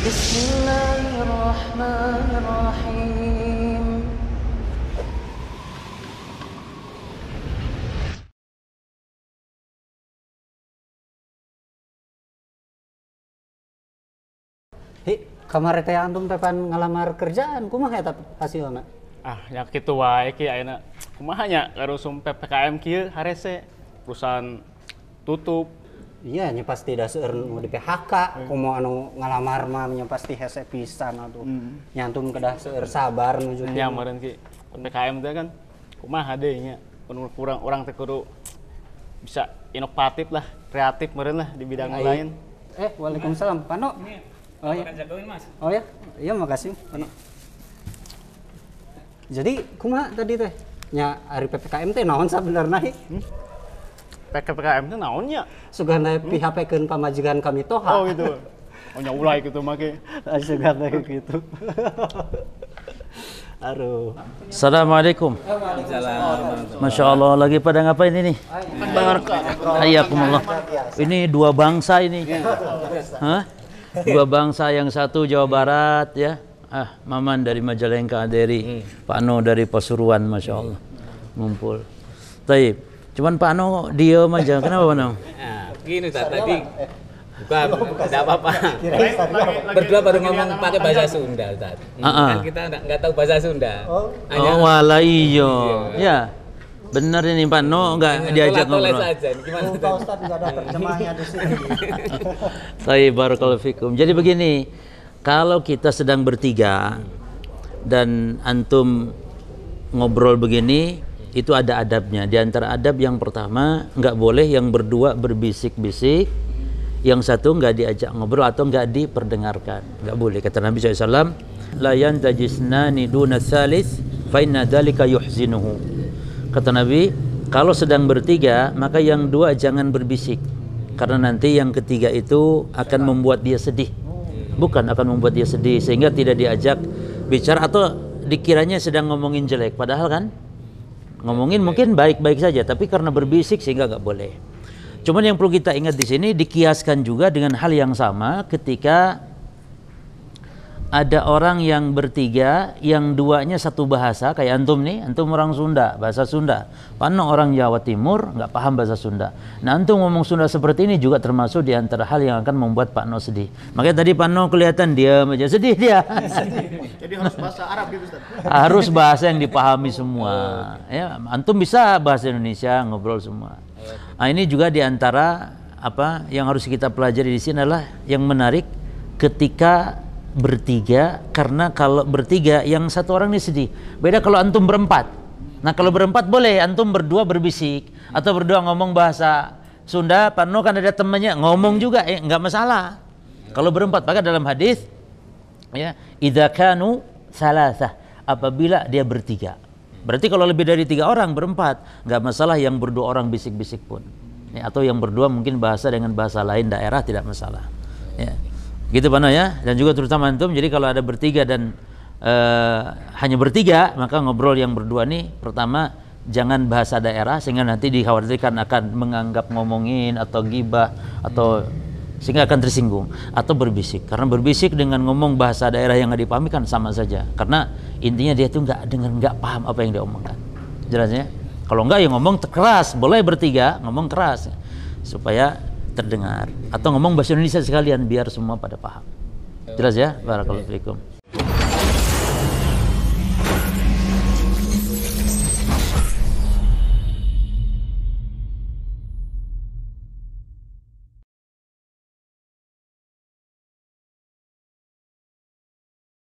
Bismillahirrahmanirrahim. Kamar teh antum teh pan ngalamar kerjaan kumaha eta hasilna? Ya kitu wae ki ayeuna kumaha nya karusum PPKM kieu harese perusahaan tutup. Iya nya pasti da seueur nu di PHK, kumaha anu ngalamar mah nya pasti hese pisan atuh. Nya antum kedah seueur sabar nuju Nya meureun ki PPKM teh kan kumaha deui nya kurang urang teh kudu bisa inovatif lah, kreatif meureun lah di bidang lain. Waalaikumsalam. Pano. Oh ya. Mas. Oh ya. Iya makasih. Pano. Jadi kumaha tadi teh? Nya ari PPKM teh naon sabenerna hi? PPKM teh naon nya? Sugana PHP-keun pamajikan kami toha. Oh gitu. Oh nya ulah kitu mah ge. Sugana kitu. Aduh. Assalamualaikum. Masya Allah, lagi pada ngapain ini? Hayyakumullah. Ini dua bangsa ini. Hah? Dua bangsa, yang satu Jawa Barat ya. Maman dari Majalengka Aderi, Pak Ano dari Pasuruan, Masya Allah. Ngumpul. Taib. Cuman Pak Ano diem aja. Kenapa Pak Ano? Gini tadi bukan, tidak apa-apa. Berdua baru ngomong pakai bahasa Sunda, Ustaz. Kan kita nggak tahu bahasa Sunda. Wala iyo. Ya, benar ini Pak No nggak diajak ngobrol. Gimana Pak Ustadz nggak ada terjemahnya di sini. Saya barakallahu fikum. Jadi begini, kalau kita sedang bertiga dan antum ngobrol begini, itu ada adabnya. Di antara adab yang pertama, nggak boleh yang berdua berbisik-bisik, yang satu nggak diajak ngobrol atau nggak diperdengarkan. Nggak boleh. Kata Nabi SAW, la yantajisnani duna thalith fa inna dzalika yuhzinuhu. Kata Nabi, kalau sedang bertiga, maka yang dua jangan berbisik. Karena nanti yang ketiga itu akan membuat dia sedih. Bukan akan membuat dia sedih, sehingga tidak diajak bicara atau dikiranya sedang ngomongin jelek. Padahal kan, ngomongin mungkin baik-baik saja, tapi karena berbisik sehingga nggak boleh. Cuman yang perlu kita ingat di sini, dikiaskan juga dengan hal yang sama ketika ada orang yang bertiga, yang duanya satu bahasa, kayak antum nih, antum orang Sunda, bahasa Sunda. Pano orang Jawa Timur, nggak paham bahasa Sunda. Nah antum ngomong Sunda seperti ini juga termasuk di antara hal yang akan membuat Pak No sedih. Makanya tadi Pak No kelihatan diam aja, sedih dia. Jadi harus bahasa Arab gitu Ustaz. Harus bahasa yang dipahami semua. Ya, antum bisa bahasa Indonesia, ngobrol semua. Nah ini juga di antara apa yang harus kita pelajari di sini adalah yang menarik ketika bertiga, karena kalau bertiga yang satu orang ini sedih. Beda kalau antum berempat. Nah kalau berempat boleh antum berdua berbisik atau berdua ngomong bahasa Sunda, Pak No kan ada temannya ngomong juga, nggak masalah. Kalau berempat, maka dalam hadis ya, idza kanu salasah, apabila dia bertiga. Berarti kalau lebih dari 3 orang berempat, nggak masalah yang berdua orang bisik-bisik pun. Ya, atau yang berdua mungkin bahasa dengan bahasa lain daerah tidak masalah. Ya. Gitu Pak No ya, dan juga terutama antum. Jadi kalau ada bertiga dan hanya bertiga, maka ngobrol yang berdua nih pertama jangan bahasa daerah sehingga nanti dikhawatirkan akan menganggap ngomongin atau gibah atau sehingga akan tersinggung, atau berbisik. Karena berbisik dengan ngomong bahasa daerah yang nggak dipahami kan sama saja. Karena intinya dia tuh nggak paham apa yang dia omongkan. Jelasnya? Kalau nggak ya ngomong keras, boleh bertiga ngomong keras supaya terdengar, atau ngomong bahasa Indonesia sekalian biar semua pada paham. Jelas ya? Barakallahu fiikum.